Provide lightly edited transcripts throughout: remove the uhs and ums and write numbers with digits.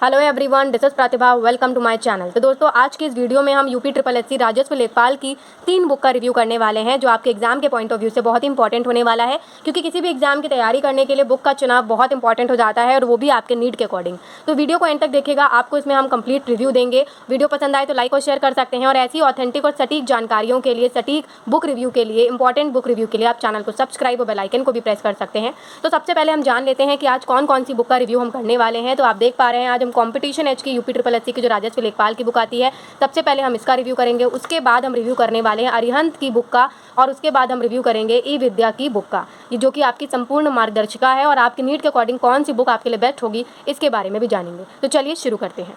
Hello everyone, this is Pratibha. Welcome to my channel. तो दोस्तों, आज की इस वीडियो में हम यूपी ट्रिपल एससी राजस्व लेखपाल की 3 बुक का रिव्यू करने वाले हैं, जो आपके एग्जाम के पॉइंट ऑफ व्यू से बहुत इंपॉर्टेंट होने वाला है, क्योंकि किसी भी एग्जाम की तैयारी करने के लिए बुक का चुनाव बहुत इंपॉर्टेंट हो जाता है, और वो भी आपके नीड के अकॉर्डिंग। तो वीडियो को एंड तक देखिएगा, आपको इसमें हम कंप्लीट रिव्यू देंगे। वीडियो पसंद आए तो लाइक और शेयर कर सकते हैं, और ऐसी ऑथेंटिक और सटीक जानकारियों के लिए, सटीक बुक रिव्यू के लिए, इंपॉर्टेंट बुक रिव्यू के लिए आप चैनल को सब्सक्राइब और बेल आइकन को भी प्रेस कर सकते हैं। तो सबसे पहले हम जान लेते हैं कि आज कौन कौन सी बुक का रिव्यू हम करने वाले हैं। तो आप देख पा रहे हैं, आज हम कॉम्पिटिशन एज की यूपी ट्रिपल एससी की जो राजस्व लेखपाल की बुक आती है, सबसे पहले हम इसका रिव्यू करेंगे। उसके बाद हम रिव्यू करने वाले हैं अरिहंत की बुक का, और उसके बाद हम रिव्यू करेंगे ई विद्या की बुक का, ये जो कि आपकी संपूर्ण मार्गदर्शिका है, और आपकी नीड के अकॉर्डिंग कौन सी बुक आपके लिए बेस्ट होगी इसके बारे में भी जानेंगे। तो चलिए शुरू करते हैं।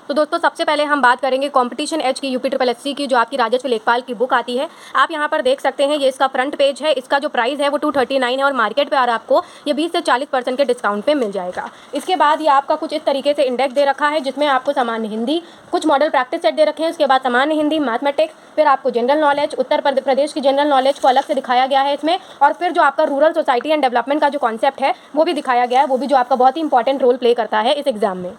तो दोस्तों, सबसे पहले हम बात करेंगे कॉम्पिटिशन एज की यूपी ट्रिपल एससी की, जो आपकी राजस्व लेखपाल की बुक आती है। आप यहाँ पर देख सकते हैं, ये इसका फ्रंट पेज है। इसका जो प्राइस है वो 239 है, और मार्केट पे आपको ये 20 से 40% के डिस्काउंट पे मिल जाएगा। इसके बाद ये आपका कुछ इस तरीके से इंडेक्स दे रखा है, जिसमें आपको सामान्य हिंदी, कुछ मॉडल प्रैक्टिस सेट दे रखे हैं, उसके बाद सामान्य हिंदी, मैथमेटिक्स, फिर आपको जनरल नॉलेज, उत्तर प्रदेश की जनरल नॉलेज को अलग से दिखाया गया है इसमें, और फिर जो आपका रूरल सोसाइटी एंड डेवलपमेंट का जो कॉन्सेप्ट है वो भी दिखाया गया है, वो भी जो आपका बहुत ही इंपॉर्टेंट रोल प्ले करता है इस एग्जाम में।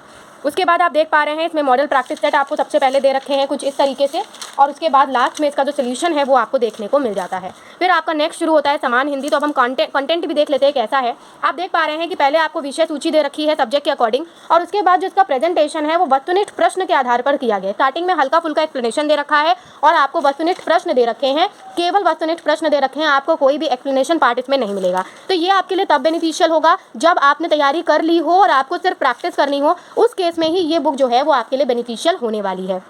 उसके बाद आप देख पा रहे हैं, इसमें मॉडल प्रैक्टिस सेट आपको सबसे पहले दे रखे हैं कुछ इस तरीके से, और उसके बाद लास्ट में इसका जो सोल्यूशन है वो आपको देखने को मिल जाता है। फिर आपका नेक्स्ट शुरू होता है समान हिंदी। तो अब हम कंटेंट भी देख लेते हैं कैसा है। आप देख पा रहे हैं कि पहले आपको विषय सूची दे रखी है सब्जेक्ट के अकॉर्डिंग, और उसके बाद जो इसका प्रेजेंटेशन है वो वस्तुनिष्ठ प्रश्न के आधार पर किया गया है। स्टार्टिंग में हल्का फुल्का एक्सप्लेनेशन दे रखा है, और आपको वस्तुनिष्ठ प्रश्न दे रखे हैं, केवल वस्तुनिष्ठ प्रश्न दे रखे हैं, आपको कोई भी एक्सप्लेनेशन पार्ट इसमें नहीं मिलेगा। तो ये आपके लिए तब बेनिफिशियल होगा जब आपने तैयारी कर ली हो और आपको सिर्फ प्रैक्टिस करनी हो, उस केस में ही ये बुक जो है वो आपके लिए बेनिफिशियल होने वाली है।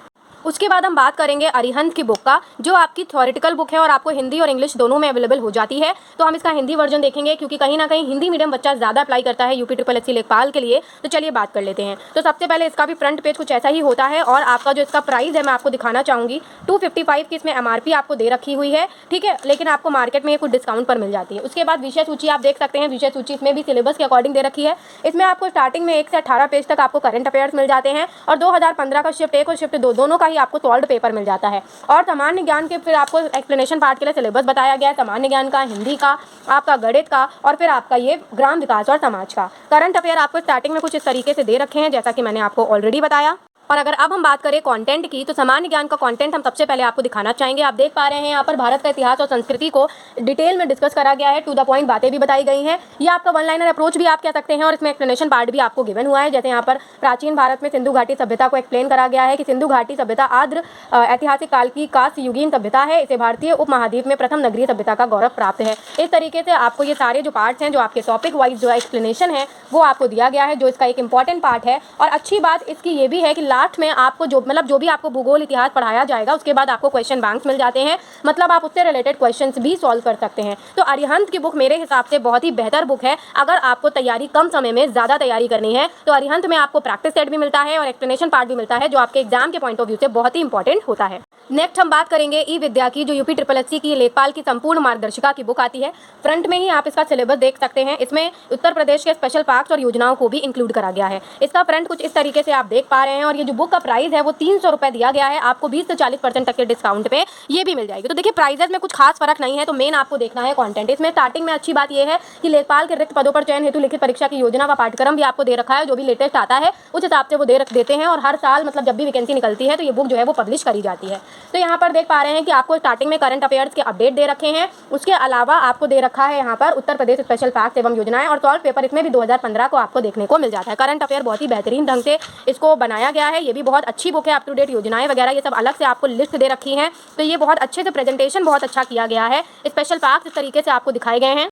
उसके बाद हम बात करेंगे अरिहंत की बुक का, जो आपकी थ्योरेटिकल बुक है और आपको हिंदी और इंग्लिश दोनों में अवेलेबल हो जाती है। तो हम इसका हिंदी वर्जन देखेंगे, क्योंकि कहीं ना कहीं हिंदी मीडियम बच्चा ज़्यादा अप्लाई करता है यूपी ट्रिपल एससी लेखपाल के लिए। तो चलिए बात कर लेते हैं। तो सबसे पहले इसका भी फ्रंट पेज कुछ ऐसा ही होता है, और आपका जो इसका प्राइस है मैं आपको दिखाना चाहूँगी। 255 की इसमें MRP आपको दे रखी हुई है, ठीक है, लेकिन आपको मार्केट में ये कुछ डिस्काउंट पर मिल जाती है। उसके बाद विषय सूची आप देख सकते हैं, विषय सूची इसमें भी सिलेबस के अकॉर्डिंग दे रखी है। इसमें आपको स्टार्टिंग में 1 से 18 पेज तक आपको करंट अफेयर्स मिल जाते हैं, और 2015 का शिफ्ट 1 और शिफ्ट 2 दोनों का ही आपको सॉल्व पेपर मिल जाता है। और सामान्य ज्ञान के फिर आपको एक्सप्लेनेशन पार्ट के लिए सिलेबस बताया गया है, सामान्य ज्ञान का, हिंदी का, आपका गणित का, और फिर आपका ये ग्राम विकास और समाज का। करंट अफेयर आपको स्टार्टिंग में कुछ इस तरीके से दे रखे हैं, जैसा कि मैंने आपको ऑलरेडी बताया। और अगर अब हम बात करें कंटेंट की, तो सामान्य ज्ञान का कंटेंट हम सबसे पहले आपको दिखाना चाहेंगे। आप देख पा रहे हैं यहाँ पर भारत का इतिहास और संस्कृति को डिटेल में डिस्कस करा गया है, टू द पॉइंट बातें भी बताई गई हैं। ये आपका वन लाइनर अप्रोच भी आप कह सकते हैं, और इसमें एक्सप्लेनेशन पार्ट भी आपको गिवन हुआ है। जैसे यहाँ पर प्राचीन भारत में सिंधु घाटी सभ्यता को एक्सप्लेन करा गया है कि सिंधु घाटी सभ्यता आद्र ऐतिहासिक काल की कांस्य युगीन सभ्यता है, इसे भारतीय उपमहाद्वीप में प्रथम नगरीय सभ्यता का गौरव प्राप्त है। इस तरीके से आपको ये सारे जो पार्ट्स हैं, जो आपके टॉपिक वाइज जो एक्सप्लेनेशन है वो आपको दिया गया है, जो इसका एक इंपॉर्टेंट पार्ट है। और अच्छी बात इसकी ये भी है कि लास्ट में आपको जो भी आपको भूगोल इतिहास पढ़ाया जाएगा, उसके बाद आपको क्वेश्चन बैंक्स मिल जाते हैं, मतलब आप उससे रिलेटेड क्वेश्चंस भी सॉल्व कर सकते हैं। तो अरिहंत की बुक मेरे हिसाब से बहुत ही बेहतर बुक है। अगर आपको तैयारी कम समय में ज़्यादा तैयारी करनी है, तो अरिहंत में आपको प्रैक्टिस सेट भी मिलता है और एक्सप्लेनेशन पार्ट भी मिलता है, जो आपके एग्जाम के पॉइंट ऑफ व्यू से बहुत ही इंपॉर्टेंट होता है। नेक्स्ट हम बात करेंगे ई विद्या की, जो यूपी ट्रिपल एससी की लेखपाल की संपूर्ण मार्गदर्शिका की बुक आती है। फ्रंट में ही आप इसका सिलेबस देख सकते हैं। इसमें उत्तर प्रदेश के स्पेशल पार्क्स और योजनाओं को भी इंक्लूड करा गया है। इसका फ्रंट कुछ इस तरीके से आप देख पा रहे हैं, और ये जो बुक का प्राइस है वो 300 रुपये दिया गया है। आपको 20 से 40% तक के डिस्काउंट पे ये भी मिल जाएगी। तो देखिए, प्राइजेस में कुछ खास फर्क नहीं है, तो मेन आपको देखना है कंटेंट। इसमें स्टार्टिंग में अच्छी बात यह है कि लेखपाल के रिक्त पदों पर चयन हेतु लिखित परीक्षा की योजना व पाठ्यक्रम भी आपको दे रखा है, जो भी लेटेस्ट आता है उस हिसाब से वो देते हैं, और हर साल मतलब जब भी वैकेंसी निकलती है तो ये बुक जो है वो पब्लिश करी जाती है। तो यहाँ पर देख पा रहे हैं कि आपको स्टार्टिंग में करंट अफेयर्स के अपडेट दे रखे हैं। उसके अलावा आपको दे रखा है यहाँ पर उत्तर प्रदेश स्पेशल फैक्ट्स एवं योजनाएं, और सॉल्व पेपर इसमें भी 2015 को आपको देखने को मिल जाता है। करंट अफेयर बहुत ही बेहतरीन ढंग से इसको बनाया गया है। ये भी बहुत अच्छी बुक है, अप टू डेट योजनाएं वगैरह ये सब अलग से आपको लिस्ट दे रखी हैं। तो ये बहुत अच्छे से प्रेजेंटेशन बहुत अच्छा किया गया है। स्पेशल फैक्ट्स इस तरीके से आपको दिखाए गए हैं।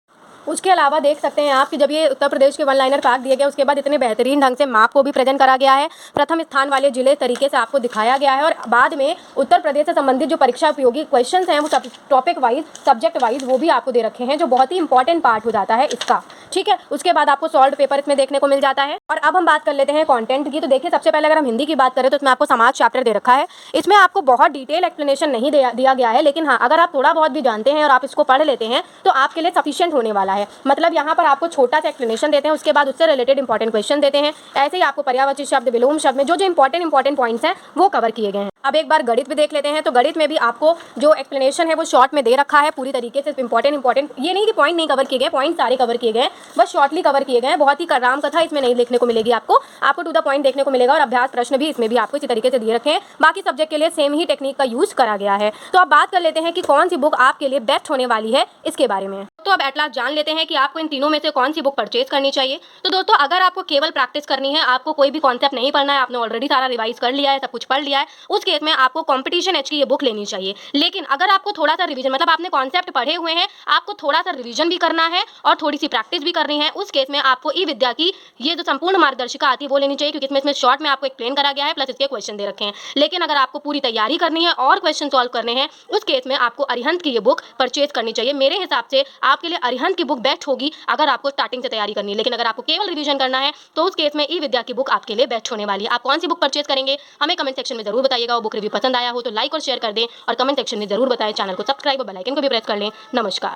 उसके अलावा देख सकते हैं आप कि जब ये उत्तर प्रदेश के वन लाइनर फैक्ट दिए गए, उसके बाद इतने बेहतरीन ढंग से मैप को भी प्रेजेंट करा गया है। प्रथम स्थान वाले जिले तरीके से आपको दिखाया गया है, और बाद में उत्तर प्रदेश से संबंधित जो परीक्षा उपयोगी क्वेश्चंस हैं वो टॉपिक वाइज, सब्जेक्ट वाइज वो भी आपको दे रखे हैं, जो बहुत ही इंपॉर्टेंट पार्ट हो जाता है इसका, ठीक है। उसके बाद आपको सॉल्व पेपर इसमें देखने को मिल जाता है। और अब हम बात कर लेते हैं कंटेंट की। तो देखिए, सबसे पहले अगर हम हिंदी की बात करें तो इसमें आपको समाज चैप्टर दे रखा है। इसमें आपको बहुत डिटेल एक्सप्लेनेशन नहीं दिया गया है, लेकिन हाँ, अगर आप थोड़ा बहुत भी जानते हैं और आप इसको पढ़ लेते हैं तो आपके लिए सफिशिएंट होने वाला है। मतलब यहाँ पर आपको छोटा सा एक्सप्लेनेशन देते हैं, उसके बाद उससे रिलेटेड इंपॉर्टेंट क्वेश्चन देते हैं। ऐसे ही आपको पर्यायवाची शब्द, विलोम शब्द में जो इंपॉर्टेंट पॉइंट्स हैं वो कवर किए गए हैं। अब एक बार गणित भी देख लेते हैं। तो गणित में भी आपको जो एक्सप्लेनेशन है वो शॉर्ट में दे रखा है पूरी तरीके से। इंपॉर्टेंट ये नहीं कि पॉइंट नहीं कवर किए गए, पॉइंट सारे कवर किए गए, बस शॉर्टली कवर किए गए हैं। बहुत ही राम कथा इसमें नहीं देखने को मिलेगी आपको टू द पॉइंट देखने को मिलेगा। और अभ्यास प्रश्न भी इसमें भी आपको इसी तरीके से दिए रखे हैं। बाकी सब्जेक्ट के लिए सेम ही टेक्निक का यूज करा गया है। तो अब बात कर लेते हैं कि कौन सी बुक आपके लिए बेस्ट होने वाली है इसके बारे में। तो अब एट लास्ट जान लेते हैं कि आपको इन तीनों में से कौन सी बुक परचेज करनी चाहिए। तो दोस्तों अगर आपको केवल प्रैक्टिस करनी है, आपको कोई भी कॉन्सेप्ट नहीं पढ़ना है, आपने ऑलरेडी सारा रिवाइज कर लिया है, सब कुछ पढ़ लिया है, उस केस में आपको कॉम्पिटिशन एज की ये बुक लेनी चाहिए। लेकिन अगर आपको थोड़ा सा रिवीजन, मतलब आपने कॉन्सेप्ट पढ़े हुए हैं, आपको थोड़ा सा रिवीजन भी करना है और थोड़ी सी प्रैक्टिस भी करनी है, उस केस में आपको ई विद्या की ये जो संपूर्ण मार्गदर्शिका आती है वो लेनी चाहिए, क्योंकि इसमें शॉर्ट में आपको एक्सप्लेन करा गया है, प्लस इसके क्वेश्चन दे रखे हैं। लेकिन अगर आपको पूरी तैयारी करनी है और क्वेश्चन सॉल्व करने हैं, उस केस में आपको अरिहंत की ये बुक परचेज करनी चाहिए। मेरे हिसाब से आपके लिए अरिहंत की बुक बेस्ट होगी अगर आपको स्टार्टिंग से तैयारी करनी है। लेकिन अगर आपको केवल रिवीजन करना है तो उस केस में ई विद्या की बुक आपके लिए बेस्ट होने वाली है। आप कौन सी बुक परचेज करेंगे हमें कमेंट सेक्शन में जरूर बताइएगा। वो बुक रिव्यू पसंद आया हो तो लाइक और शेयर कर दें और कमेंट सेक्शन में जरूर बताएं। चैनल को सब्सक्राइब और बेल आइकन को भी प्रेस कर लें। नमस्कार।